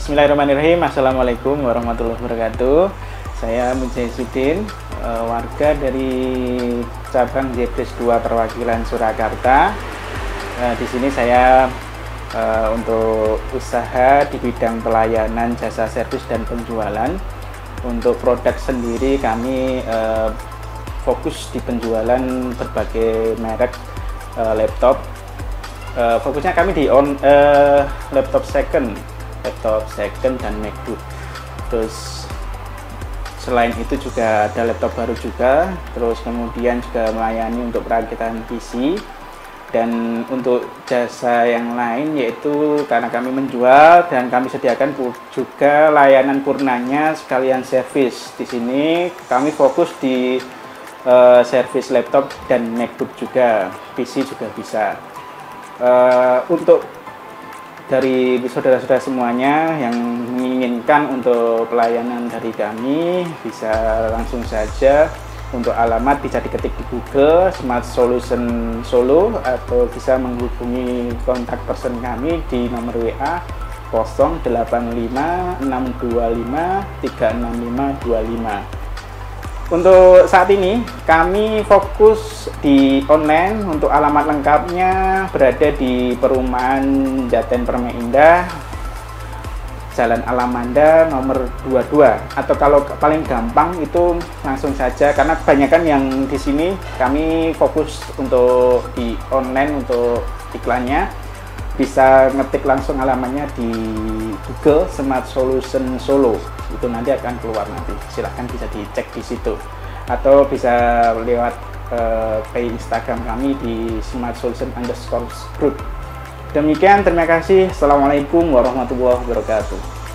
Bismillahirrahmanirrahim. Assalamualaikum warahmatullahi wabarakatuh. Saya Mujahisuddin, warga dari cabang Jebres 2 perwakilan Surakarta. Di sini saya untuk usaha di bidang pelayanan jasa servis dan penjualan. Untuk produk sendiri kami fokus di penjualan berbagai merek laptop. Fokusnya kami di laptop second dan MacBook. Terus selain itu juga ada laptop baru juga. Terus kemudian juga melayani untuk perakitan PC. Dan untuk jasa yang lain yaitu karena kami menjual dan kami sediakan juga layanan purnanya sekalian servis. Di sini kami fokus di servis laptop dan MacBook juga, PC juga bisa. Untuk dari saudara-saudara semuanya yang menginginkan untuk pelayanan dari kami, bisa langsung saja. Untuk alamat bisa diketik di Google Smart Solution Solo atau bisa menghubungi kontak person kami di nomor WA 085625365525. Untuk saat ini kami fokus di online. Untuk alamat lengkapnya berada di Perumahan Jaten Permai Indah, Jalan Alamanda nomor 22, atau kalau paling gampang itu langsung saja, karena kebanyakan yang di sini kami fokus untuk di online. Untuk iklannya bisa ngetik langsung alamatnya di Google Smart Solution Solo, itu nanti akan keluar. Nanti silahkan bisa dicek di situ, atau bisa lewat page Instagram kami di smartsolution_group. Demikian, terima kasih. Assalamualaikum warahmatullahi wabarakatuh.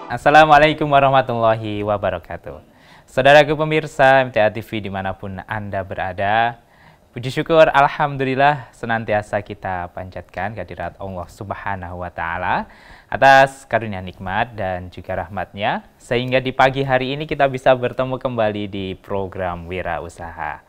Assalamualaikum warahmatullahi wabarakatuh. Saudaraku pemirsa MTA TV dimanapun Anda berada, puji syukur Alhamdulillah senantiasa kita panjatkan kehadirat Allah Subhanahu wa Ta'ala atas karunia nikmat dan juga rahmatnya, sehingga di pagi hari ini kita bisa bertemu kembali di program Wira Usaha.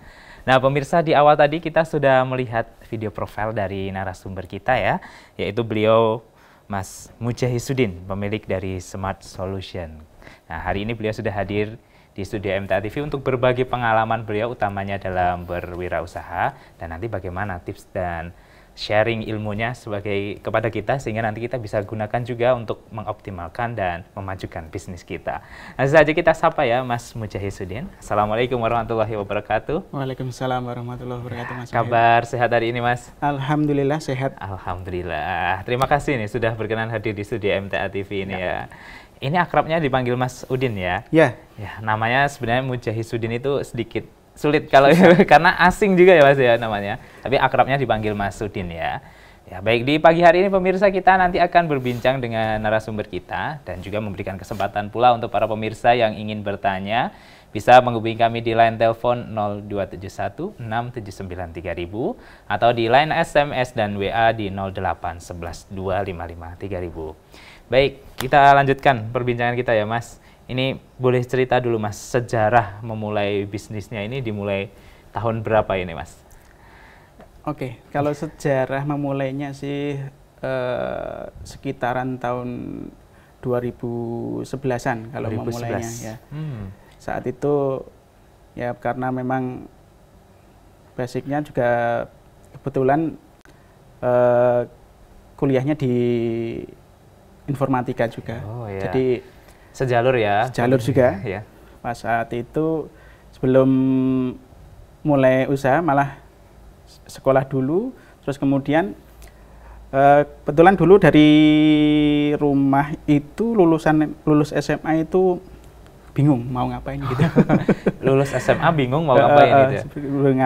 Nah pemirsa, di awal tadi kita sudah melihat video profil dari narasumber kita ya, yaitu beliau Mas Mujahisuddin, pemilik dari Smart Solution. Nah, hari ini beliau sudah hadir di studio MTA TV untuk berbagi pengalaman beliau, utamanya dalam berwirausaha, dan nanti bagaimana tips dan sharing ilmunya kepada kita, sehingga nanti kita bisa gunakan juga untuk mengoptimalkan dan memajukan bisnis kita. Langsung saja kita sapa ya Mas Mujahisuddin. Assalamualaikum warahmatullahi wabarakatuh. Waalaikumsalam warahmatullahi wabarakatuh, Mas. Kabar sehat hari ini, Mas? Alhamdulillah sehat. Alhamdulillah. Terima kasih nih sudah berkenan hadir di studio MTA TV ini ya. Ini akrabnya dipanggil Mas Udin ya? Ya. Ya, namanya sebenarnya Mujahisuddin itu sedikit sulit kalau karena asing juga ya Mas ya namanya. Tapi akrabnya dipanggil Mas Udin ya. Ya, baik, di pagi hari ini pemirsa kita nanti akan berbincang dengan narasumber kita dan juga memberikan kesempatan pula untuk para pemirsa yang ingin bertanya bisa menghubungi kami di line telepon 0271 679 3000 atau di line SMS dan WA di 0811 255 3000. Baik, kita lanjutkan perbincangan kita ya Mas. Ini boleh cerita dulu Mas, sejarah memulai bisnisnya ini dimulai tahun berapa ini Mas? Oke, kalau sejarah memulainya sih sekitaran tahun 2011-an kalau 2011. memulainya ya. Saat itu ya karena memang basicnya juga kebetulan kuliahnya di informatika juga. Oh, iya. Jadi sejalur ya. Sejalur juga. Ya. Pas saat itu sebelum mulai usaha malah sekolah dulu, terus kemudian kebetulan dulu dari rumah itu lulus SMA itu bingung mau ngapain gitu. Lulus SMA bingung mau ngapain gitu ya?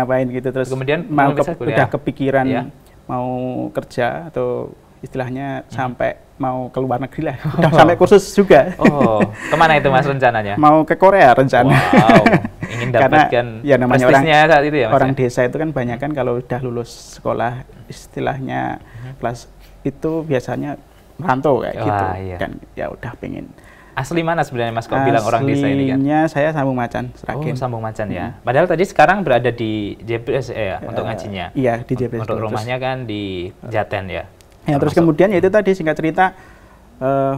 Ngapain gitu, terus kemudian mau kuliah. udah kepikiran Ya. mau kerja atau istilahnya sampai mau ke luar negeri lah. Udah sampai kursus juga. Oh, kemana itu Mas rencananya? Mau ke Korea rencana. Wow, ingin dapatkan ya namanya prestisnya saat itu ya Mas? Orang desa itu kan banyak kan kalau udah lulus sekolah istilahnya kelas itu biasanya merantau kayak gitu. Iya. Kan ya udah pengen. Asli mana sebenarnya Mas kok bilang orang desa ini kan? Aslinya saya Sambung Macan, Sragen. Oh, Sambung Macan ya. Padahal tadi sekarang berada di Jebres ya untuk ngajinya. Iya, di Jebres. Untuk rumahnya kan di Jaten ya. Ya, terus kemudian ya itu tadi singkat cerita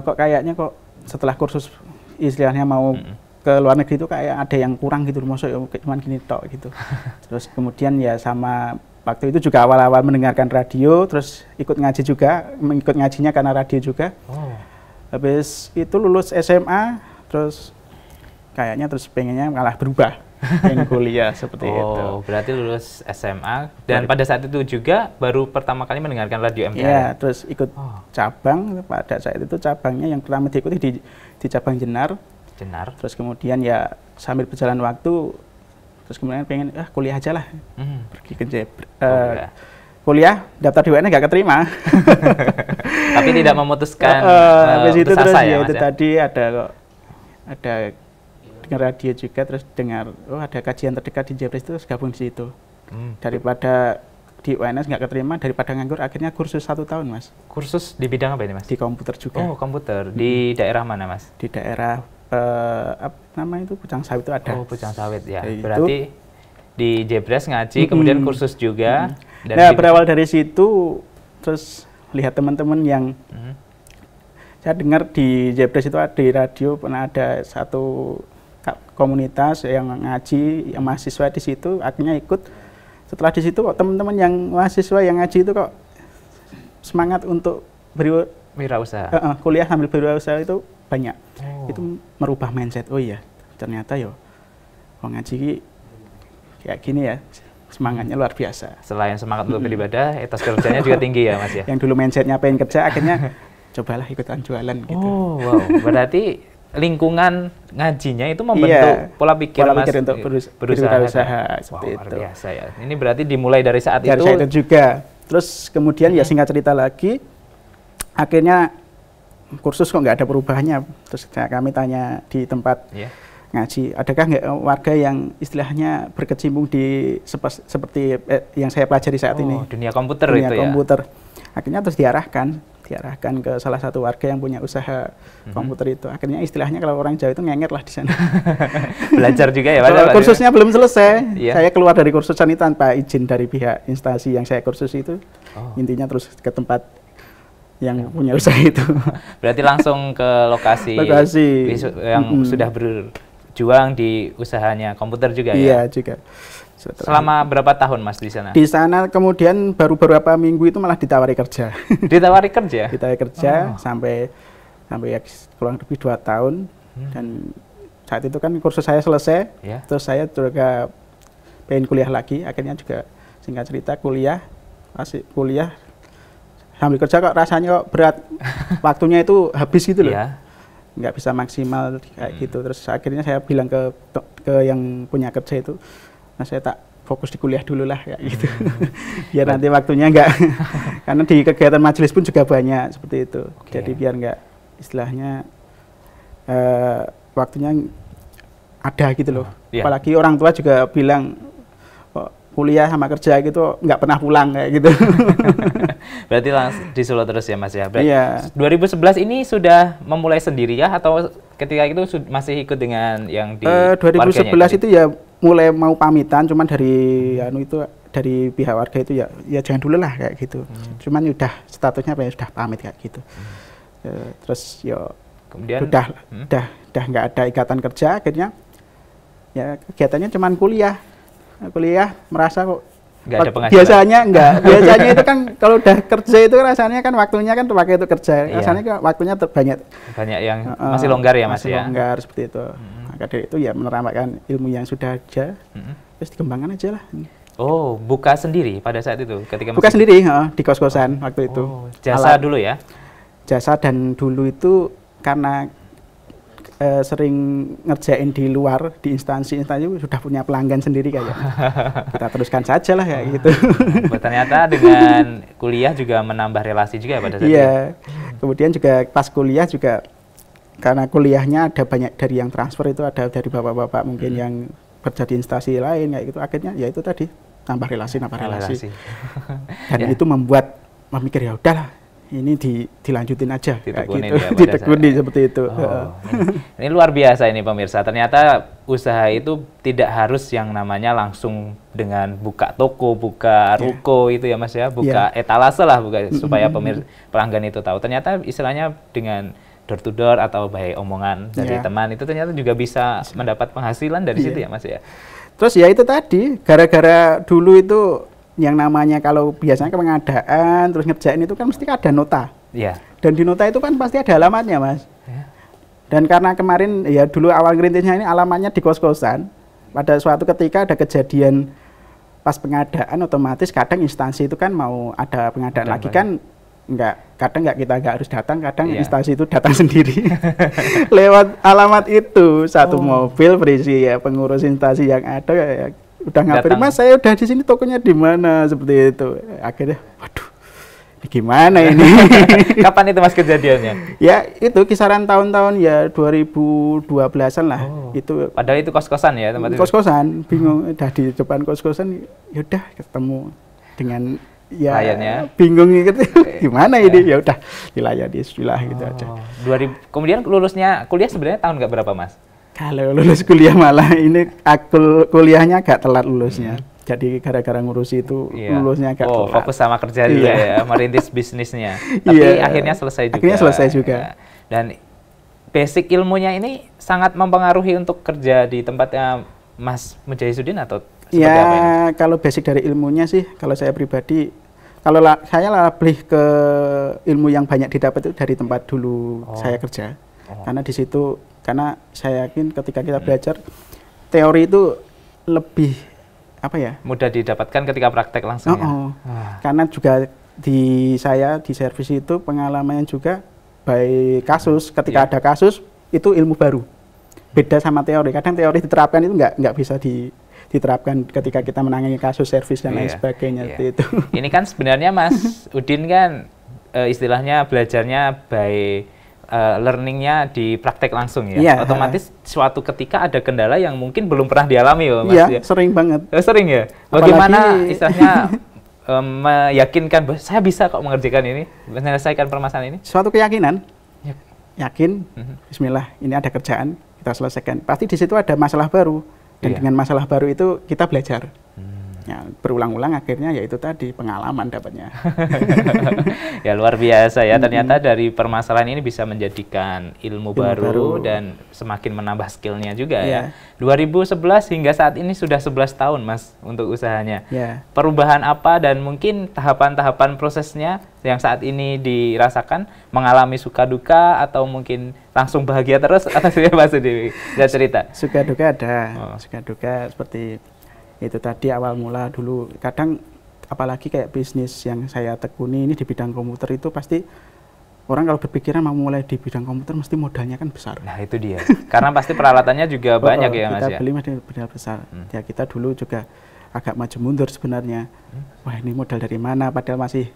kok kayaknya kok setelah kursus istilahnya mau ke luar negeri itu kayak ada yang kurang gitu, maksudnya cuma gini tok gitu. Terus kemudian ya sama waktu itu juga awal-awal mendengarkan radio, terus ikut ngaji juga, mengikut ngajinya karena radio juga. Oh. Habis itu lulus SMA, terus kayaknya terus pengennya malah berubah, pengen kuliah seperti itu. Oh, berarti lulus SMA dan pada saat itu juga baru pertama kali mendengarkan radio MTR. Iya, terus ikut cabang. Pada saat itu cabangnya yang pertama diikuti di cabang Jenar. Terus kemudian ya sambil berjalan waktu, terus kemudian pengen kuliah aja lah, pergi ke Jebres. Kuliah daftar di UN nggak keterima. Tapi tidak memutuskan habis itu terus ya itu Mas, tadi ada dengar radio juga, terus dengar ada kajian terdekat di Jebres, itu terus gabung di situ. Daripada di UNS nggak keterima, daripada nganggur, akhirnya kursus 1 tahun Mas. Kursus di bidang apa ini Mas? Di komputer juga. Oh, komputer. Di daerah mana Mas? Di daerah apa namanya itu, Pucang Sawit itu ada. Oh, Pucang Sawit ya. Jadi berarti di Jebres ngaji, kemudian kursus juga. Dan nah, berawal dari situ, terus lihat teman-teman yang saya dengar di Jebres itu ada di radio, pernah ada satu komunitas yang ngaji, yang mahasiswa di situ, akhirnya ikut. Setelah di situ kok teman-teman yang mahasiswa yang ngaji itu kok semangat untuk berwirausaha. Kuliah sambil berwirausaha itu banyak. Itu merubah mindset. Oh iya, ternyata yo ngaji kayak gini ya. Semangatnya luar biasa. Selain semangat untuk beribadah, etos kerjanya juga tinggi ya Mas ya? Yang dulu mindsetnya pengen kerja, akhirnya cobalah ikutan jualan gitu. Oh wow, berarti lingkungan ngajinya itu membentuk pola pikir Mas untuk berusaha seperti luar itu. Biasa ya. Ini berarti dimulai dari saat dari itu? Dari saat itu juga. Terus kemudian ya singkat cerita lagi, akhirnya kursus kok nggak ada perubahannya. Terus kami tanya di tempat ngaji, adakah nggak warga yang istilahnya berkecimpung di seperti yang saya pelajari saat ini, dunia komputer dunia itu komputer. Akhirnya terus diarahkan ke salah satu warga yang punya usaha komputer itu. Akhirnya istilahnya kalau orang Jawa itu ngenger lah di sana. Belajar juga ya Pak? Kursusnya belum selesai. Saya keluar dari kursusan itu tanpa izin dari pihak instansi yang saya kursus itu. Intinya terus ke tempat yang punya usaha itu. Berarti langsung ke lokasi yang sudah berjuang di usahanya komputer juga ya? Iya juga. Selama berapa tahun Mas di sana? Di sana kemudian baru beberapa minggu itu malah ditawari kerja. Ditawari kerja? Ditawari kerja sampai kurang lebih 2 tahun. Dan saat itu kan kursus saya selesai, terus saya juga pengen kuliah lagi. Akhirnya juga singkat cerita kuliah sambil kerja kok rasanya kok berat. Waktunya itu habis gitu loh. Nggak bisa maksimal kayak gitu. Terus akhirnya saya bilang ke yang punya kerja itu, nah saya tak fokus di kuliah dulu lah kayak gitu. Biar nanti waktunya enggak karena di kegiatan majelis pun juga banyak seperti itu. Jadi biar enggak istilahnya waktunya ada gitu loh. Apalagi orang tua juga bilang kuliah sama kerja gitu nggak pernah pulang kayak gitu. Berarti langsung di Solo terus ya Mas ya. Berarti Iya. 2011 ini sudah memulai sendiri ya atau ketika itu masih ikut dengan yang di 2011 warganya itu ya mulai mau pamitan, cuman dari pihak warga itu ya jangan dulu lah kayak gitu. Cuman udah statusnya apa ya sudah pamit kayak gitu. Terus ya kemudian udah nggak ada ikatan kerja, akhirnya ya kegiatannya cuman kuliah merasa kok nggak ada penghasilan. biasanya itu kan kalau udah kerja itu rasanya kan waktunya kan terpakai untuk kerja, rasanya kan waktunya banyak yang masih longgar ya Mas masih ya. longgar seperti itu. Maka dari itu ya menerapakan ilmu yang sudah ada, terus dikembangkan aja lah. Oh, buka sendiri pada saat itu ketika Buka sendiri di kos-kosan waktu itu. Jasa dulu ya? Jasa, dan dulu itu karena sering ngerjain di luar, di instansi-instansi sudah punya pelanggan sendiri kayak. Kita teruskan saja lah kayak gitu. Ternyata dengan kuliah juga menambah relasi juga pada saat itu. Iya. Kemudian juga pas kuliah juga karena kuliahnya ada banyak dari yang transfer, itu ada dari bapak-bapak mungkin yang kerja di instansi lain kayak gitu, akhirnya ya itu tadi nambah relasi. Dan itu membuat memikir ya udahlah ini dilanjutin aja kayak gitu. Ditekuni seperti itu. Ini luar biasa ini pemirsa, ternyata usaha itu tidak harus yang namanya langsung dengan buka toko, buka ruko itu ya Mas ya, buka etalase lah, supaya pelanggan itu tahu. Ternyata istilahnya dengan door to door atau baik omongan dari teman itu ternyata juga bisa mendapat penghasilan dari situ ya Mas ya. Terus ya itu tadi, gara-gara dulu itu yang namanya kalau biasanya pengadaan terus ngerjain itu kan mesti ada nota. Iya. Dan di nota itu kan pasti ada alamatnya Mas. Dan karena kemarin ya dulu awal ngerintisnya ini alamatnya di kos-kosan, pada suatu ketika ada kejadian pas pengadaan, otomatis kadang instansi itu kan mau ada pengadaan lagi kan kadang kita nggak harus datang, kadang instansi itu datang sendiri lewat alamat itu, satu mobil berisi ya pengurus instansi yang ada ya, udah ngabarin Mas saya udah di sini, tokonya di mana, seperti itu. Akhirnya waduh ini gimana ini. Kapan itu Mas kejadiannya? Ya itu kisaran tahun-tahun ya 2012-an lah. Itu padahal itu kos-kosan ya tempat itu? Kos-kosan, bingung, udah di depan kos-kosan yaudah ketemu dengan ya kliennya, bingung gitu. Gimana ini, ya udah dilayani bismillah gitu aja. Kemudian lulusnya kuliah sebenarnya tahun nggak berapa Mas? Kalau lulus kuliah malah ini kuliahnya agak telat lulusnya. Jadi gara-gara ngurusi itu lulusnya agak telat. Fokus sama kerja juga ya, merintis bisnisnya. Tapi akhirnya selesai juga. Akhirnya selesai juga. Dan basic ilmunya ini sangat mempengaruhi untuk kerja di tempatnya Mas Mujahisuddin atau seperti apa ini? Kalau basic dari ilmunya sih, kalau saya pribadi, kalau saya lebih ke ilmu yang banyak didapat itu dari tempat dulu saya kerja. Karena di situ, karena saya yakin ketika kita belajar teori itu lebih apa ya, mudah didapatkan ketika praktek langsung. Karena juga di servis itu pengalamannya juga by kasus, ketika ada kasus itu ilmu baru, beda sama teori. Kadang teori diterapkan itu nggak bisa diterapkan ketika kita menangani kasus servis dan lain sebagainya. Itu ini kan sebenarnya Mas Udin kan istilahnya belajarnya by learningnya di praktek langsung ya. Otomatis suatu ketika ada kendala yang mungkin belum pernah dialami ya Mas. Iya, sering banget. Sering ya. Bagaimana istilahnya meyakinkan bahwa saya bisa kok mengerjakan ini, menyelesaikan permasalahan ini? Suatu keyakinan. Yakin, bismillah, ini ada kerjaan, kita selesaikan. Pasti di situ ada masalah baru. Dan dengan masalah baru itu kita belajar. Ya, berulang-ulang akhirnya ya itu tadi pengalaman dapatnya. Ya luar biasa ya, ternyata dari permasalahan ini bisa menjadikan ilmu baru dan semakin menambah skillnya juga ya. 2011 hingga saat ini sudah 11 tahun Mas untuk usahanya. Perubahan apa dan mungkin tahapan-tahapan prosesnya yang saat ini dirasakan, mengalami suka duka atau mungkin langsung bahagia terus atau Mas Dewi? Bisa cerita? Suka duka ada, suka duka seperti itu tadi awal mula dulu. Kadang apalagi kayak bisnis yang saya tekuni ini di bidang komputer itu pasti orang kalau berpikiran mau mulai di bidang komputer mesti modalnya kan besar. Nah itu dia, karena pasti peralatannya juga banyak ya Mas ya? Kita beli modal besar. Ya kita dulu juga agak maju mundur sebenarnya. Wah ini modal dari mana, padahal masih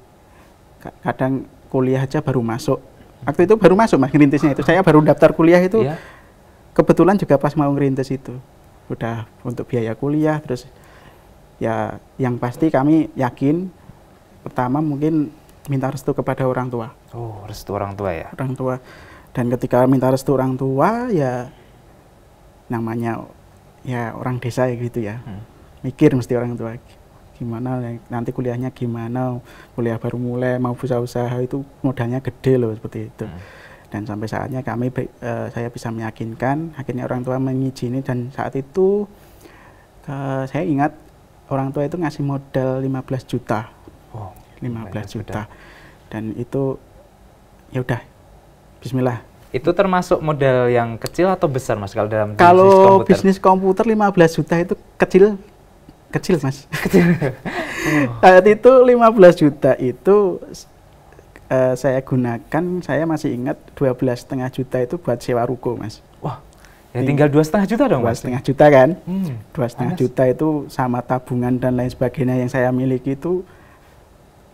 kadang kuliah aja baru masuk. Waktu itu baru masuk Mas ngerintisnya itu. Saya baru daftar kuliah itu kebetulan juga pas mau ngerintis itu. Udah untuk biaya kuliah, terus Ya yang pasti kami yakin pertama mungkin minta restu kepada orang tua. Oh, restu orang tua ya. Orang tua. Dan ketika minta restu orang tua ya namanya ya orang desa ya gitu ya. Mikir mesti orang tua gimana nanti kuliahnya gimana, kuliah baru mulai mau usaha itu modalnya gede loh seperti itu. Dan sampai saatnya saya bisa meyakinkan, akhirnya orang tua mengizini, dan saat itu saya ingat orang tua itu ngasih modal 15 juta. Oh, 15 juta. Dan itu ya udah bismillah. Itu termasuk modal yang kecil atau besar Mas kalau dalam bisnis komputer 15 juta itu kecil Mas. Kecil. Saat itu 15 juta itu saya gunakan, saya masih ingat 12,5 juta itu buat sewa ruko Mas. Wah, ya tinggal 2,5 juta dong Mas. 2,5 juta kan. 2,5 juta itu sama tabungan dan lain sebagainya yang saya miliki itu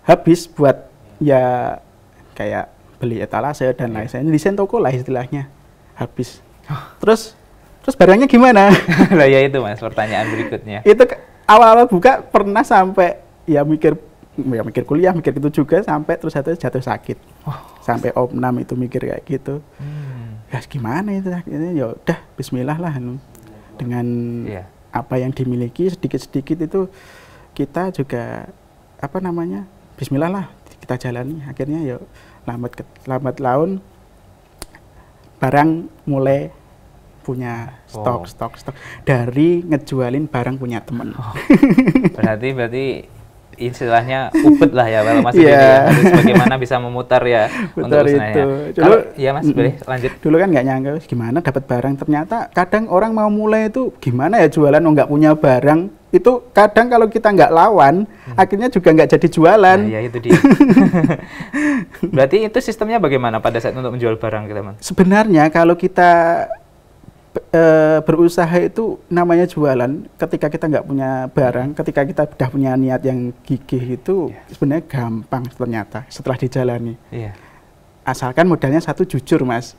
habis buat ya kayak beli etalase dan lain sebagainya, desain toko lah istilahnya, habis. Terus barangnya gimana? Lah ya itu Mas, pertanyaan berikutnya. Itu awal-awal buka pernah sampai ya mikir kuliah, mikir gitu juga, sampai terus jatuh sakit. Sampai opnam itu mikir kayak gitu. Ya gimana itu akhirnya ya udah bismillah lah dengan apa yang dimiliki sedikit-sedikit itu kita juga bismillah lah kita jalani. Akhirnya ya lambat laun barang mulai punya stok dari ngejualin barang punya temen. Berarti istilahnya upet lah ya kalau masih harus bagaimana bisa memutar ya untuk usahanya. Kalau ya Mas boleh lanjut. Dulu kan nggak nyangka gimana dapat barang, ternyata kadang orang mau mulai itu gimana ya jualan nggak punya barang, itu kadang kalau kita nggak lawan akhirnya juga nggak jadi jualan. Nah, ya itu dia. Berarti itu sistemnya bagaimana pada saat untuk menjual barang kita Mas? Sebenarnya kalau kita berusaha itu namanya jualan, ketika kita nggak punya barang, ketika kita sudah punya niat yang gigih itu sebenarnya gampang ternyata setelah dijalani. Asalkan modalnya satu jujur Mas.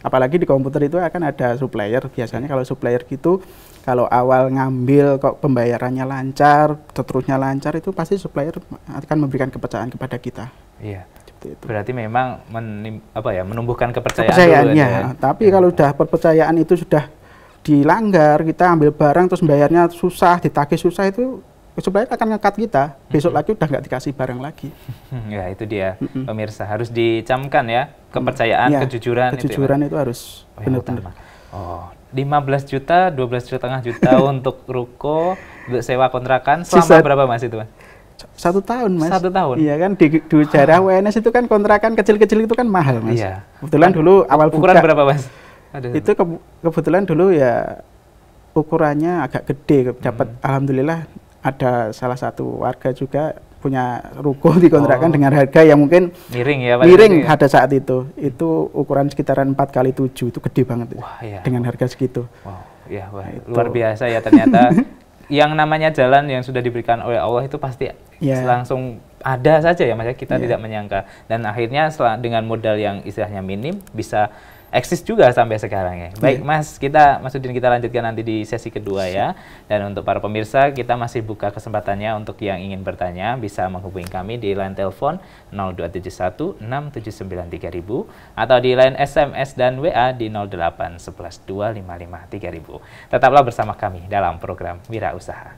Apalagi di komputer itu akan ada supplier, biasanya kalau supplier gitu kalau awal ngambil kok pembayarannya lancar, seterusnya lancar, itu pasti supplier akan memberikan kepercayaan kepada kita. Iya. Itu. Berarti memang menumbuhkan kepercayaan dulu, ya. Tapi kalau udah kepercayaan itu sudah dilanggar, kita ambil barang terus bayarnya susah, ditagih susah, itu supplier akan ngekat kita. Besok lagi udah nggak dikasih barang lagi. Ya itu dia pemirsa, harus dicamkan ya kepercayaan, kejujuran itu harus benar-benar. 15 juta, 12,5 juta untuk ruko, untuk sewa kontrakan selama berapa Mas itu Mas? 1 tahun Mas. 1 tahun? Iya kan, di daerah WNS itu kan kontrakan kecil-kecil itu kan mahal Mas. Iya. Kebetulan dulu awal ukuran buka. Berapa Mas? Itu kebetulan dulu ya ukurannya agak gede. Dapat alhamdulillah ada salah satu warga juga punya ruko di kontrakan dengan harga yang mungkin miring pada saat itu. Itu ukuran sekitaran 4x7, itu gede banget. Wah, iya. Dengan harga segitu. Luar biasa ya ternyata. Yang namanya jalan yang sudah diberikan oleh Allah itu pasti langsung ada saja ya Mas, kita tidak menyangka, dan akhirnya dengan modal yang istilahnya minim bisa eksis juga sampai sekarang ya. Baik Mas Mas Udin, kita lanjutkan nanti di sesi kedua ya. Dan untuk para pemirsa, kita masih buka kesempatannya untuk yang ingin bertanya bisa menghubungi kami di line telepon 0271 679 3000 atau di line SMS dan WA di 08 11 255 3000. Tetaplah bersama kami dalam program Wira Usaha.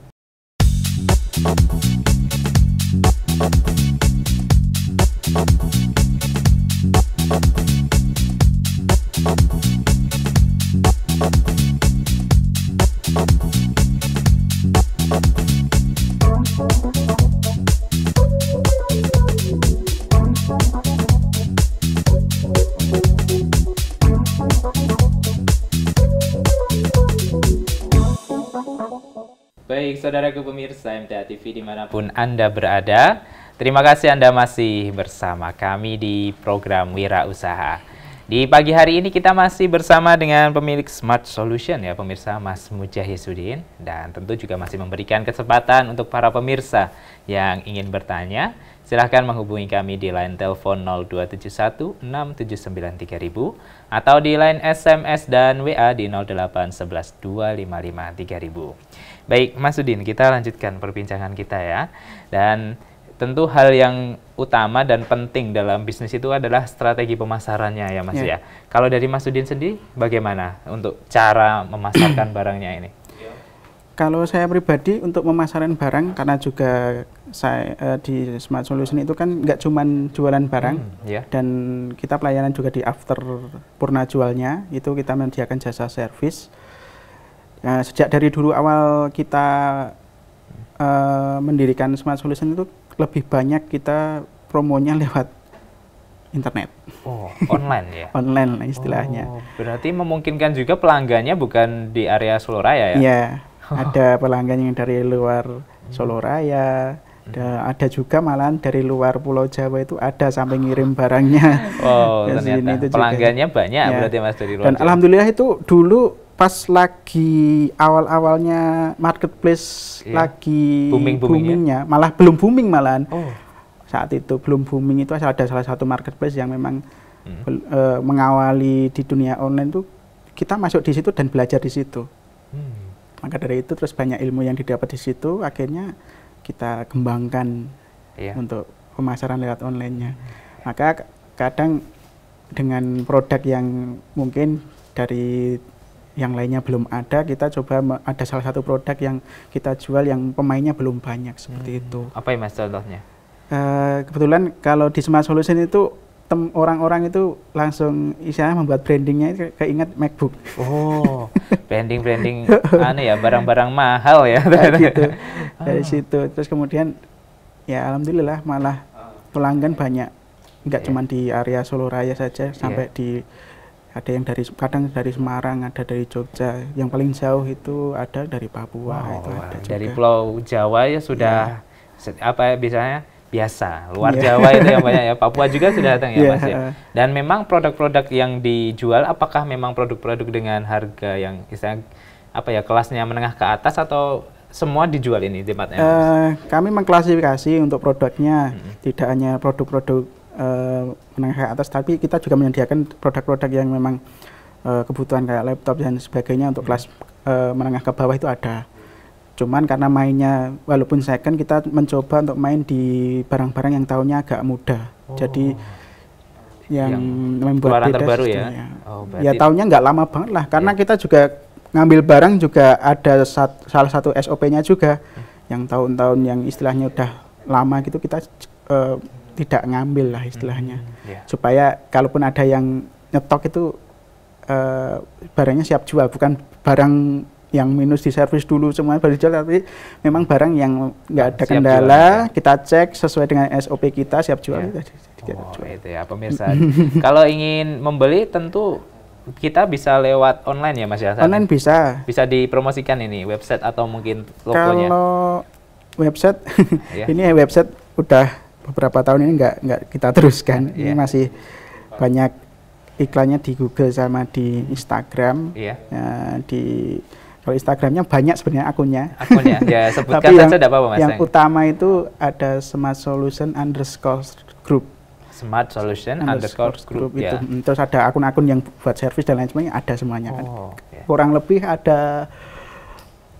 Baik, saudaraku pemirsa MTA TV dimanapun Anda berada, terima kasih Anda masih bersama kami di program Wira Usaha. Di pagi hari ini kita masih bersama dengan pemilik Smart Solution ya pemirsa, Mas Mujahisuddin, dan tentu juga masih memberikan kesempatan untuk para pemirsa yang ingin bertanya. Silahkan menghubungi kami di line telepon 0271 679 3000 atau di line SMS dan WA di 0811 255 3000. Baik Mas Udin, kita lanjutkan perbincangan kita ya. Dan tentu hal yang utama dan penting dalam bisnis itu adalah strategi pemasarannya ya Mas ya. Kalau dari Mas Udin sendiri bagaimana untuk cara memasarkan barangnya ini? Kalau saya pribadi untuk pemasaran barang, karena juga saya di Smart Solution itu kan nggak cuman jualan barang, dan kita pelayanan juga di after purna jualnya, itu kita menyediakan jasa servis. Sejak dari dulu awal kita mendirikan Smart Solution itu lebih banyak kita promonya lewat internet. Oh, online ya? Online istilahnya. Oh, berarti memungkinkan juga pelanggannya bukan di area Solo Raya ya? Iya, ada pelanggan yang dari luar Solo Raya, ada juga malahan dari luar Pulau Jawa itu ada sampai ngirim barangnya. Oh, ternyata itu pelanggannya juga banyak ya. Berarti Mas dari luar Dan Jawa. Alhamdulillah itu dulu pas lagi awal-awalnya marketplace lagi boomingnya, malah belum booming malahan. Saat itu belum booming, itu ada salah satu marketplace yang memang mengawali di dunia online itu, kita masuk di situ dan belajar di situ. Maka dari itu terus banyak ilmu yang didapat di situ, akhirnya kita kembangkan untuk pemasaran lewat online-nya. Maka kadang dengan produk yang mungkin dari yang lainnya belum ada, kita coba ada salah satu produk yang kita jual yang pemainnya belum banyak, seperti itu. Apa ya Mas contohnya? Kebetulan kalau di Smart Solution itu orang-orang itu langsung istilahnya membuat brandingnya keinget MacBook. Oh, branding aneh ya, barang-barang mahal ya. Gitu. Dari situ terus kemudian ya alhamdulillah malah pelanggan banyak, nggak cuma di area Solo Raya saja, sampai di ada yang kadang dari Semarang, ada dari Jogja, yang paling jauh itu ada dari Papua. Itu ada juga. Dari Pulau Jawa ya sudah apa ya biasa, luar Jawa itu yang banyak ya, Papua juga sudah datang ya Mas ya. Dan memang produk-produk yang dijual apakah memang produk-produk dengan harga yang istilahnya apa ya, kelasnya menengah ke atas atau semua dijual ini tempatnya? Kami mengklasifikasi untuk produknya, tidak hanya produk-produk menengah ke atas, tapi kita juga menyediakan produk-produk yang memang kebutuhan kayak laptop dan sebagainya untuk kelas menengah ke bawah itu ada. Cuman karena mainnya walaupun second, kita mencoba untuk main di barang-barang yang tahunnya agak muda. Jadi yang membuat beda terbaru ya. Ya tahunnya nggak lama banget lah, karena kita juga ngambil barang juga ada salah satu SOP-nya juga, yang tahun-tahun yang istilahnya udah lama gitu kita tidak ngambil lah istilahnya, supaya kalaupun ada yang nyetok itu barangnya siap jual, bukan barang yang minus di servis dulu semuanya baru dijual, tapi memang barang yang nggak ada kendala, kita cek sesuai dengan SOP kita, siap jual. Itu ya pemirsa. Kalau ingin membeli tentu kita bisa lewat online ya Mas ya? Online bisa. Bisa dipromosikan ini website atau mungkin logonya? Kalau website, ini website udah beberapa tahun ini nggak kita teruskan. Ini masih banyak iklannya di Google sama di Instagram. Kalau Instagramnya banyak sebenarnya akunnya. Ya sebutkan saja tidak apa-apa Mas. Yang utama itu ada Smart Solution _group. Smart Solution _group itu. Terus ada akun-akun yang buat servis dan lain sebagainya, ada semuanya kan. Kurang lebih ada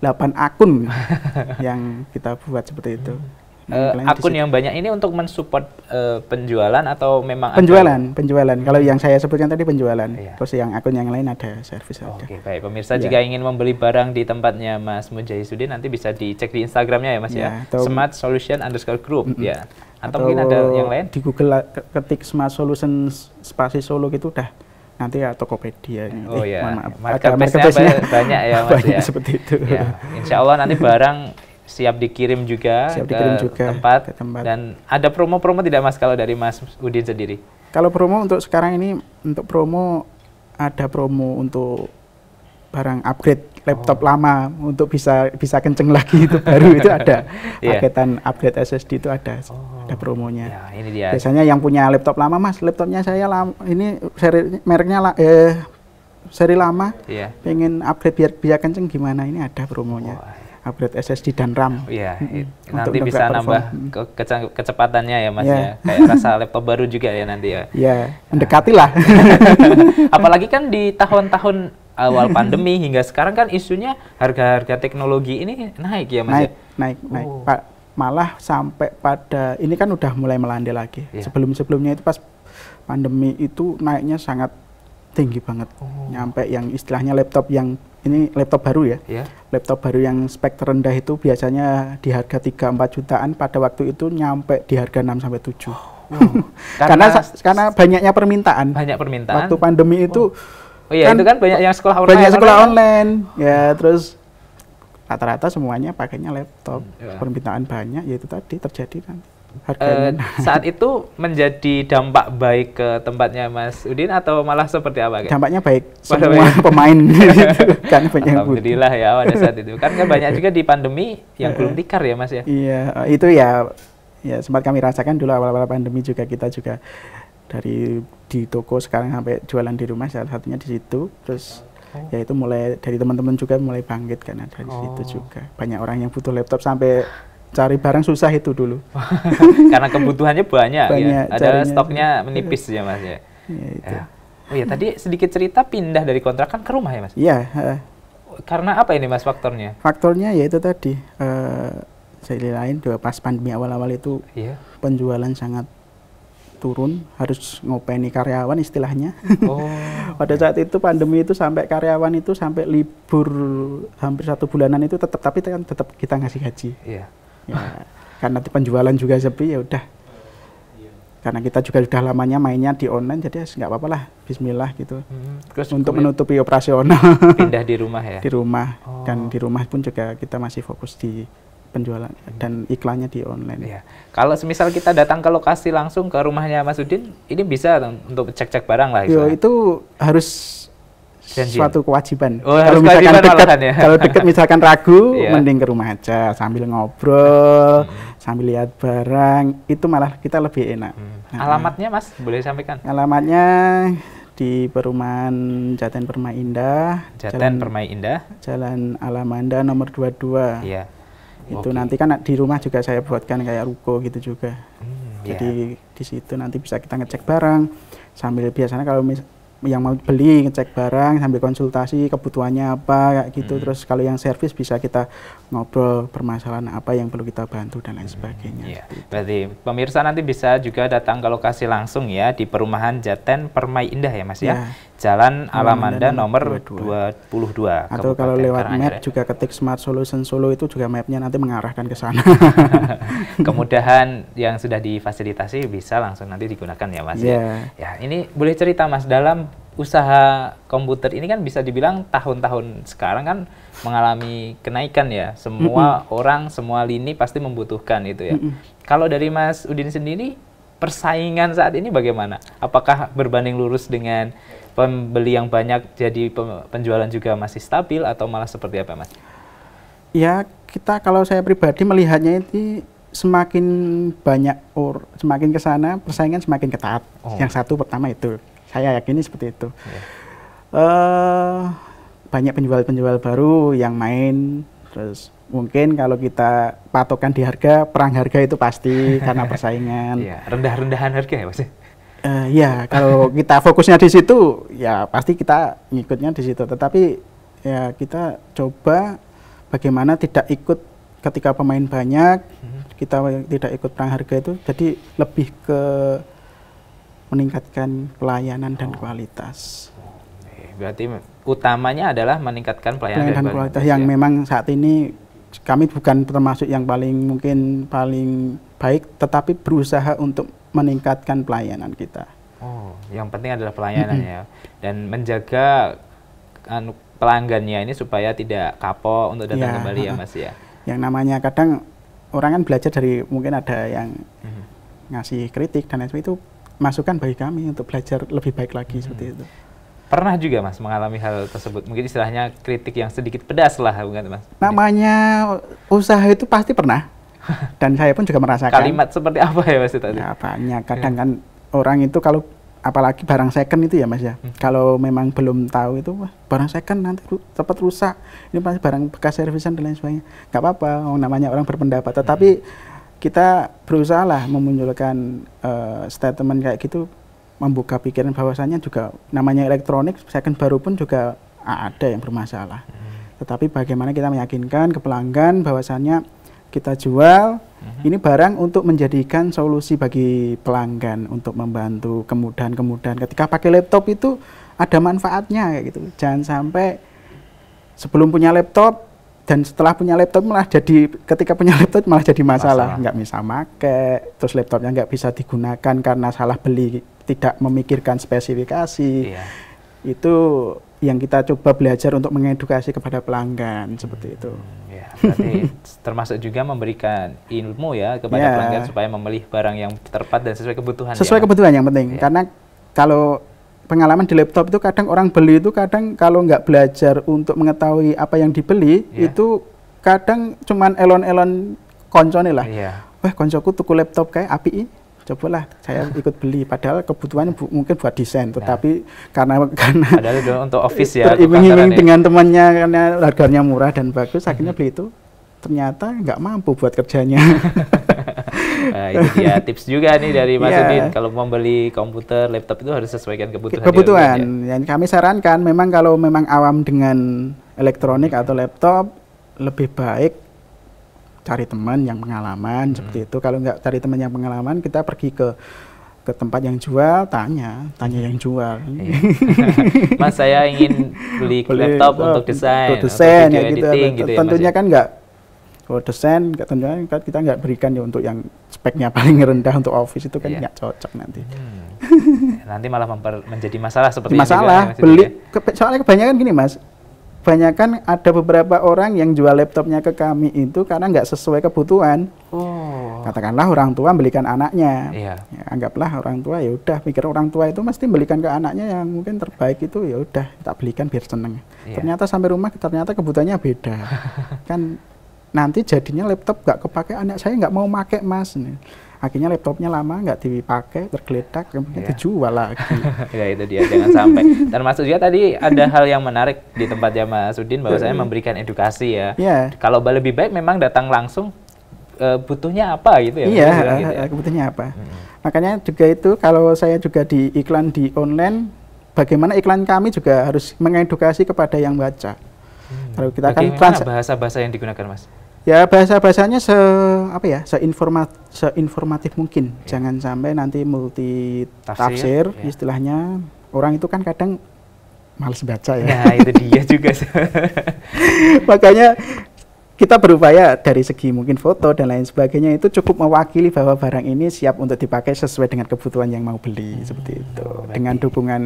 8 akun yang kita buat seperti itu. Akun yang banyak ini untuk mensupport penjualan atau memang penjualan. Kalau yang saya sebutkan tadi penjualan. Terus yang akun yang lain ada servis. Oke, baik pemirsa, jika ingin membeli barang di tempatnya Mas Mujahisuddin nanti bisa dicek di Instagramnya ya Mas ya. Smart Solution _group ya. Atau mungkin ada yang lain? Di Google ketik Smart Solution spasi Solo gitu udah nanti ya Tokopedia. Marketplace-nya banyak ya Mas banyak ya. Seperti itu. Ya, insya Allah nanti barang siap dikirim juga ke tempat. Dan ada promo-promo tidak Mas kalau dari Mas Udin sendiri? Kalau promo untuk sekarang ini, untuk promo ada promo untuk barang upgrade laptop lama untuk bisa kenceng lagi itu baru itu ada. Paketan upgrade SSD itu ada. ada promonya. Ya, ini dia. Biasanya yang punya laptop lama, Mas, laptopnya saya ini seri mereknya seri lama, pengen upgrade biar kenceng gimana, ini ada promonya. Upgrade SSD dan RAM. Iya, nanti bisa nambah kecepatannya ya Mas ya. Kayak rasa laptop baru juga ya nanti ya. Iya, mendekati lah. Apalagi kan di tahun-tahun awal pandemi hingga sekarang kan isunya harga-harga teknologi ini naik ya Mas. Naik. Pak, malah sampai pada ini kan udah mulai melandai lagi. Sebelum-sebelumnya itu pas pandemi itu naiknya sangat tinggi banget. Nyampe yang istilahnya laptop yang ini laptop baru ya. Laptop baru yang spek terendah itu biasanya di harga 3-4 jutaan, pada waktu itu nyampe di harga 6-7. Karena banyaknya permintaan. Banyak permintaan. Waktu pandemi itu kan, itu kan banyak yang sekolah online. Banyak sekolah online. Ya, terus rata-rata semuanya pakainya laptop. Permintaan banyak, yaitu tadi terjadi kan. Saat itu menjadi dampak baik ke tempatnya Mas Udin atau malah seperti apa? Dampaknya baik, semua pemain kan banyak. Alhamdulillah ya pada saat itu. Kan banyak juga di pandemi yang gulung tikar ya Mas ya. Iya, itu ya sempat kami rasakan dulu awal-awal pandemi juga, kita juga dari di toko sekarang sampai jualan di rumah, salah satunya di situ. Terus ya itu mulai dari teman-teman juga mulai bangkit karena dari situ juga. Banyak orang yang butuh laptop sampai cari barang susah itu dulu. Karena kebutuhannya banyak ya. Ada stoknya menipis ya Mas ya. Itu. Oh ya, tadi sedikit cerita pindah dari kontrakan ke rumah ya Mas? Iya. Karena apa ini Mas faktornya? Faktornya ya itu tadi. Saya lain pas pandemi awal-awal itu penjualan sangat turun, harus ngopeni karyawan istilahnya. Pada saat itu pandemi itu sampai karyawan itu sampai libur hampir 1 bulanan itu tapi kan tetap kita ngasih gaji. Ya, karena penjualan juga sepi, ya udah. Karena kita juga sudah lamanya mainnya di online, jadi nggak apa-apa lah, bismillah gitu. Terus untuk menutupi operasional. Pindah di rumah ya? Di rumah, dan di rumah pun juga kita masih fokus di penjualan dan iklannya di online. Ya. Kalau semisal kita datang ke lokasi langsung ke rumahnya Mas Udin, ini bisa untuk cek-cek barang lah? Itu harus suatu kewajiban. Kalau misalkan kalau dekat misalkan ragu, mending ke rumah aja sambil ngobrol, sambil lihat barang, itu malah kita lebih enak. Alamatnya Mas, boleh sampaikan? Alamatnya di perumahan Jaten Permai Indah. Jalan Alamanda nomor 22. Iya. Itu nanti kan di rumah juga saya buatkan kayak ruko gitu juga. Jadi di situ nanti bisa kita ngecek barang sambil, biasanya kalau yang mau beli ngecek barang sambil konsultasi kebutuhannya apa kayak gitu. Terus kalau yang servis bisa kita ngobrol permasalahan apa yang perlu kita bantu dan lain sebagainya. Berarti pemirsa nanti bisa juga datang ke lokasi langsung ya di perumahan Jaten Permai Indah ya Mas ya. Jalan Alamanda nomor 22. Atau kalau lewat map juga ketik Smart Solution Solo, itu juga mapnya nanti mengarahkan ke sana. Kemudahan yang sudah difasilitasi bisa langsung nanti digunakan ya Mas ya. Ya, ini boleh cerita Mas, dalam usaha komputer ini kan bisa dibilang tahun-tahun sekarang kan mengalami kenaikan ya. Semua orang, semua lini pasti membutuhkan itu ya. Kalau dari Mas Udin sendiri, persaingan saat ini bagaimana? Apakah berbanding lurus dengan pembeli yang banyak, jadi penjualan juga masih stabil, atau malah seperti apa Mas? Ya, kalau saya pribadi melihatnya itu semakin banyak semakin ke sana persaingan semakin ketat. Yang satu pertama itu, saya yakini seperti itu. Banyak penjual-penjual baru yang main, terus mungkin kalau kita patokan di harga, perang harga itu pasti karena persaingan. Rendah-rendahan harga ya Mas? Ya, kalau kita fokusnya di situ, ya pasti kita ngikutnya di situ. Tetapi ya kita coba bagaimana tidak ikut ketika pemain banyak, kita tidak ikut perang harga itu. Jadi lebih ke meningkatkan pelayanan dan kualitas. Berarti utamanya adalah meningkatkan pelayanan dan kualitas yang memang saat ini kami bukan termasuk yang paling baik, tetapi berusaha untuk meningkatkan pelayanan kita. Yang penting adalah pelayanannya dan menjaga pelanggannya ini supaya tidak kapok untuk datang kembali ya Mas ya. Yang namanya kadang orang kan belajar dari, mungkin ada yang ngasih kritik dan lain sebagainya, itu masukan bagi kami untuk belajar lebih baik lagi seperti itu. Pernah juga Mas mengalami hal tersebut? Mungkin istilahnya kritik yang sedikit pedas lah, bukan Mas? Namanya usaha itu pasti pernah. Dan saya pun juga merasakan. Kalimat seperti apa ya Mas tadi? Ya, banyak. Kadang kan orang itu kalau apalagi barang second itu ya Mas ya. Kalau memang belum tahu itu wah, barang second nanti cepat rusak. Ini pasti barang bekas servisan dan lain sebagainya. Nggak apa-apa, namanya orang berpendapat. Tetapi kita berusaha lah memunculkan statement kayak gitu, membuka pikiran bahwasannya juga namanya elektronik second baru pun juga ada yang bermasalah. Tetapi bagaimana kita meyakinkan ke pelanggan bahwasannya kita jual ini barang untuk menjadikan solusi bagi pelanggan, untuk membantu kemudahan-kemudahan ketika pakai laptop itu ada manfaatnya kayak gitu. Jangan sampai sebelum punya laptop dan setelah punya laptop malah jadi, ketika punya laptop malah jadi masalah. Nggak bisa pakai, terus laptopnya nggak bisa digunakan karena salah beli, tidak memikirkan spesifikasi. Itu yang kita coba belajar untuk mengedukasi kepada pelanggan seperti itu. Ya, berarti termasuk juga memberikan ilmu ya kepada pelanggan supaya memilih barang yang tepat dan sesuai kebutuhan. Sesuai kebutuhan yang penting. Karena kalau pengalaman di laptop itu kadang orang beli itu kadang kalau nggak belajar untuk mengetahui apa yang dibeli itu kadang cuman elon-elon koncone lah. Wah, koncoku tuku laptop kayak API, cobalah saya ikut beli. Padahal kebutuhannya mungkin buat desain, tetapi karena padahal untuk office ya, teriming-iming dengan temannya karena harganya murah dan bagus, akhirnya beli itu. Ternyata nggak mampu buat kerjanya. Nah, itu dia tips juga nih dari Mas Udin, kalau membeli komputer, laptop itu harus sesuaikan kebutuhan. Yang kami sarankan memang kalau memang awam dengan elektronik atau laptop, lebih baik cari teman yang pengalaman seperti itu. Kalau nggak cari teman yang pengalaman, kita pergi ke tempat yang jual, tanya yang jual. Mas, saya ingin beli laptop untuk desain, untuk ya video editing gitu ya. Tentunya kan nggak, kalau desain tentunya kita nggak berikan ya untuk yang speknya paling rendah untuk office, itu kan nggak cocok nanti. Nanti malah menjadi masalah seperti ini. Masalah beli, soalnya kebanyakan gini Mas, kebanyakan ada beberapa orang yang jual laptopnya ke kami itu karena nggak sesuai kebutuhan. Katakanlah orang tua belikan anaknya, ya, anggaplah orang tua ya udah pikir orang tua itu mesti belikan ke anaknya yang mungkin terbaik itu, ya udah tak belikan biar seneng. Ternyata sampai rumah ternyata kebutuhannya beda. Kan nanti jadinya laptop nggak kepake, anak saya nggak mau pakai Mas. Akhirnya laptopnya lama nggak dipakai, tergeletak, kemudian dijual lagi. Ya itu dia, jangan sampai. Dan Mas juga tadi ada hal yang menarik di tempatnya Mas Udin, bahwa saya memberikan edukasi ya. Kalau lebih baik memang datang langsung, butuhnya apa gitu ya. Gitu ya. Kebutuhannya apa. Makanya juga itu kalau saya juga di iklan di online, bagaimana iklan kami juga harus mengedukasi kepada yang baca. Kalau kita kan bahasa-bahasa yang digunakan Mas? Ya bahasa-bahasanya seinformatif mungkin. Jangan sampai nanti multi tafsir istilahnya. Orang itu kan kadang malas baca ya. Nah itu dia juga. Makanya kita berupaya dari segi mungkin foto dan lain sebagainya itu cukup mewakili bahwa barang ini siap untuk dipakai sesuai dengan kebutuhan yang mau beli seperti itu. Dengan dukungan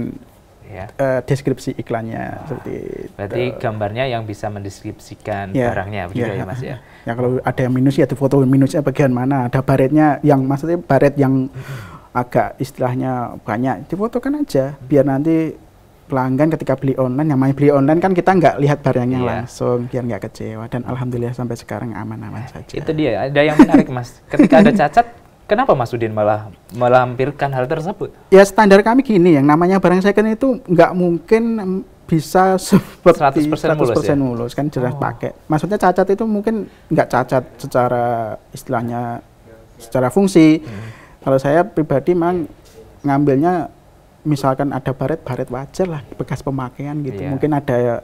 deskripsi iklannya seperti itu. Berarti gambarnya yang bisa mendeskripsikan barangnya begitu ya Mas ya. Ya kalau ada yang minus ya di foto minusnya bagian mana, ada baretnya yang maksudnya baret yang agak istilahnya banyak, difotokan aja biar nanti pelanggan ketika beli online, namanya beli online kan kita nggak lihat barangnya langsung, biar nggak kecewa. Dan alhamdulillah sampai sekarang aman-aman saja. Itu dia, ada yang menarik Mas. Ketika ada cacat, kenapa Mas Udin malah melampirkan hal tersebut? Ya standar kami gini, yang namanya barang second itu nggak mungkin bisa seperti 100% mulus kan jelas pakai. Maksudnya cacat itu mungkin nggak cacat secara istilahnya secara fungsi. Kalau saya pribadi memang ngambilnya misalkan ada baret wajar lah, bekas pemakaian gitu. Mungkin ada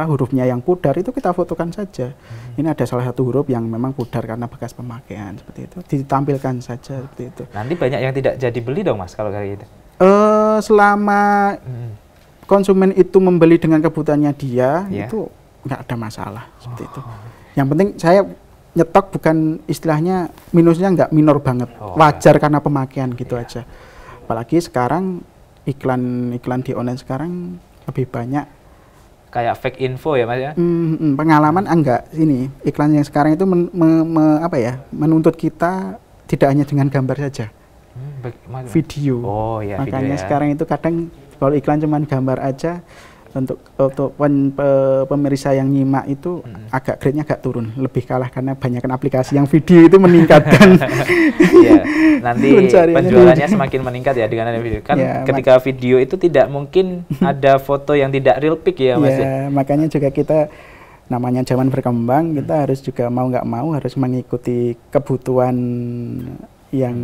hurufnya yang pudar, itu kita fotokan saja. Ini ada salah satu huruf yang memang pudar karena bekas pemakaian, seperti itu ditampilkan saja seperti itu. Nanti banyak yang tidak jadi beli dong Mas kalau kayak gitu. Selama konsumen itu membeli dengan kebutuhannya dia, itu nggak ada masalah seperti itu. Yang penting saya nyetok bukan istilahnya minusnya nggak minor banget, wajar karena pemakaian gitu aja. Apalagi sekarang iklan di online sekarang lebih banyak kayak fake info ya Mas ya. Pengalaman enggak, ini iklan yang sekarang itu menuntut kita tidak hanya dengan gambar saja, video. Makanya video sekarang itu kadang kalau iklan cuman gambar aja pemirsa yang nyimak itu agak grade-nya agak turun, lebih kalah karena banyakkan aplikasi yang video itu meningkatkan. Iya, nanti penjualannya semakin meningkat ya dengan ada video. Kan ya, ketika video itu tidak mungkin ada foto yang tidak real pic ya Mas. Ya, makanya juga kita namanya zaman berkembang, kita harus juga mau nggak mau harus mengikuti kebutuhan yang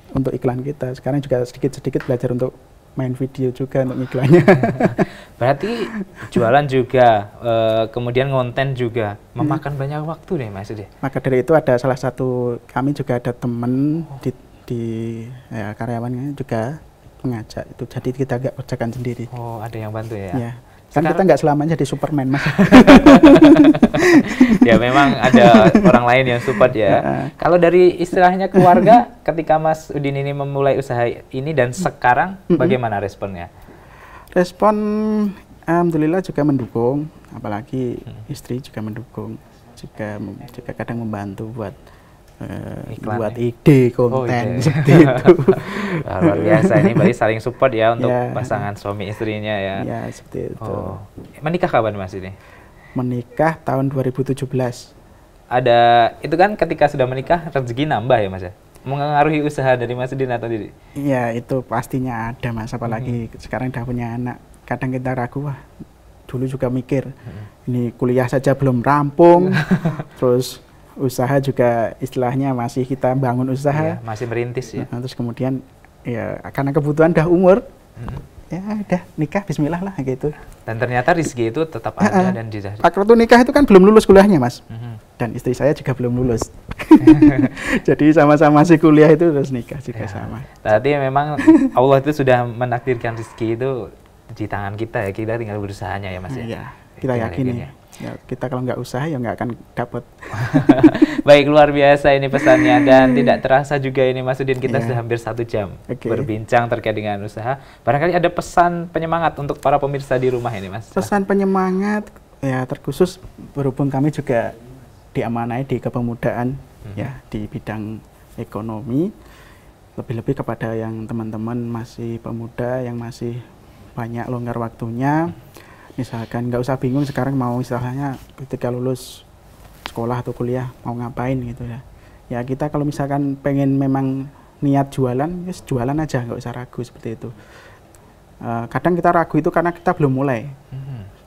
untuk iklan kita. Sekarang juga sedikit-sedikit belajar untuk main video juga untuk iklannya. Berarti jualan juga, kemudian konten juga memakan banyak waktu deh Mas deh. Maka dari itu ada salah satu, kami juga ada teman di ya, karyawannya juga mengajak itu, jadi kita nggak kerjakan sendiri. Oh, ada yang bantu ya? Ya. Kan kita nggak selamanya jadi Superman Mas. Ya memang ada orang lain yang support ya. Kalau dari istilahnya keluarga, ketika Mas Udin ini memulai usaha ini dan sekarang bagaimana responnya? Respon alhamdulillah juga mendukung, apalagi istri juga mendukung, juga kadang membantu buat buat ide konten seperti itu. Luar biasa, ini berarti saling support ya untuk pasangan suami istrinya ya. Ya seperti itu. Menikah kapan Mas ini? Menikah tahun 2017. Ada, itu kan ketika sudah menikah rezeki nambah ya Mas ya? Mengaruhi usaha dari Mas Udin atau diri? Iya, itu pastinya ada Mas, apalagi sekarang udah punya anak. Kadang kita ragu, wah dulu juga mikir, ini kuliah saja belum rampung, terus usaha juga istilahnya masih kita bangun usaha. Iya, masih merintis ya. Terus kemudian ya karena kebutuhan udah umur, ya udah nikah bismillah lah gitu. Dan ternyata rezeki itu tetap ada dan tidak. Waktu nikah itu kan belum lulus kuliahnya Mas, dan istri saya juga belum lulus. Jadi sama-sama masih kuliah itu terus nikah juga sama. Berarti memang Allah itu sudah menakdirkan rezeki itu di tangan kita ya, kita tinggal berusahanya ya Mas ya. Iya, kita yakin ya, kita kalau nggak usaha ya nggak akan dapat. Baik, luar biasa ini pesannya, dan tidak terasa juga ini Mas Udin kita sudah hampir 1 jam berbincang terkait dengan usaha. Barangkali ada pesan penyemangat untuk para pemirsa di rumah ini Mas? Pesan penyemangat ya terkhusus berhubung kami juga diamanai di kepemudaan ya di bidang ekonomi, lebih-lebih kepada yang teman-teman masih pemuda yang masih banyak longgar waktunya. Misalkan nggak usah bingung sekarang mau istilahnya ketika lulus sekolah atau kuliah mau ngapain gitu ya. Ya kita kalau misalkan pengen memang niat jualan, ya jualan aja, nggak usah ragu seperti itu. Kadang kita ragu itu karena kita belum mulai.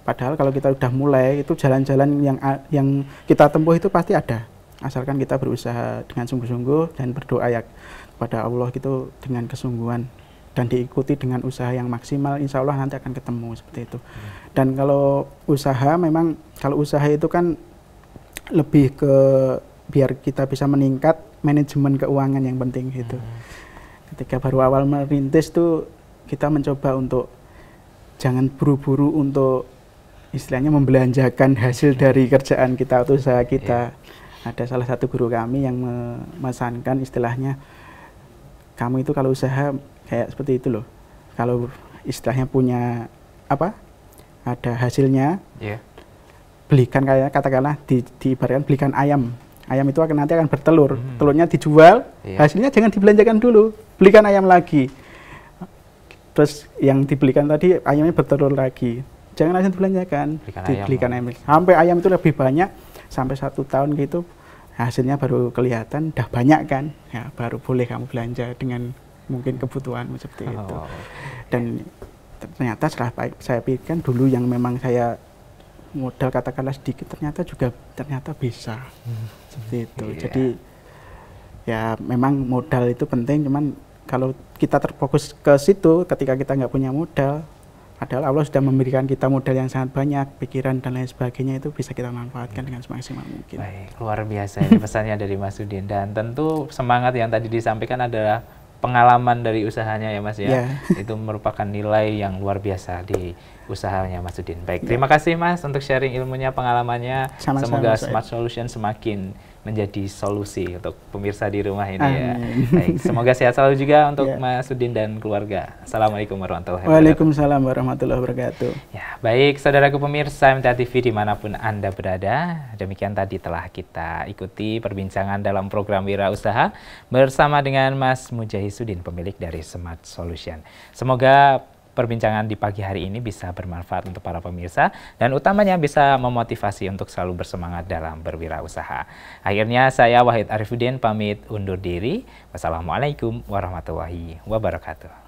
Padahal kalau kita udah mulai itu jalan-jalan yang kita tempuh itu pasti ada. Asalkan kita berusaha dengan sungguh-sungguh dan berdoa ya kepada Allah gitu dengan kesungguhan, dan diikuti dengan usaha yang maksimal, insya Allah nanti akan ketemu seperti itu. Dan kalau usaha, memang kalau usaha itu kan lebih ke biar kita bisa meningkat manajemen keuangan yang penting gitu. Ketika baru awal merintis tuh kita mencoba untuk jangan buru-buru untuk istilahnya membelanjakan hasil dari kerjaan kita atau usaha kita. Ada salah satu guru kami yang memesankan istilahnya, kamu itu kalau usaha kayak seperti itu loh, kalau istilahnya punya apa, ada hasilnya, belikan, kayak katakanlah diibaratkan belikan ayam itu nanti akan bertelur, telurnya dijual, hasilnya jangan dibelanjakan dulu, belikan ayam lagi, terus yang dibelikan tadi ayamnya bertelur lagi, jangan langsung dibelanjakan, dibelikan ayam, sampai ayam itu lebih banyak, sampai 1 tahun gitu, hasilnya baru kelihatan, udah banyak kan, ya baru boleh kamu belanja dengan mungkin kebutuhanmu seperti itu. Dan ternyata setelah saya pikirkan dulu yang memang saya modal katakanlah sedikit, ternyata bisa seperti itu. Jadi ya memang modal itu penting, cuman kalau kita terfokus ke situ ketika kita nggak punya modal, padahal Allah sudah memberikan kita modal yang sangat banyak, pikiran dan lain sebagainya, itu bisa kita manfaatkan dengan semaksimal mungkin. Baik, luar biasa ini pesannya dari Mas Udin, dan tentu semangat yang tadi disampaikan adalah pengalaman dari usahanya ya Mas ya. Itu merupakan nilai yang luar biasa di usahanya Mas Udin. Baik, terima kasih Mas untuk sharing ilmunya, pengalamannya. Semoga Smart Solution semakin menjadi solusi untuk pemirsa di rumah ini ya. Baik, semoga sehat selalu juga untuk Mas Udin dan keluarga. Assalamualaikum warahmatullahi wabarakatuh. Waalaikumsalam warahmatullahi wabarakatuh. Ya, baik saudaraku pemirsa MTA TV dimanapun Anda berada, demikian tadi telah kita ikuti perbincangan dalam program Wira Usaha bersama dengan Mas Mujahisuddin, pemilik dari Smart Solution. Semoga perbincangan di pagi hari ini bisa bermanfaat untuk para pemirsa dan utamanya bisa memotivasi untuk selalu bersemangat dalam berwirausaha. Akhirnya saya Wahid Arifuddin pamit undur diri. Wassalamualaikum warahmatullahi wabarakatuh.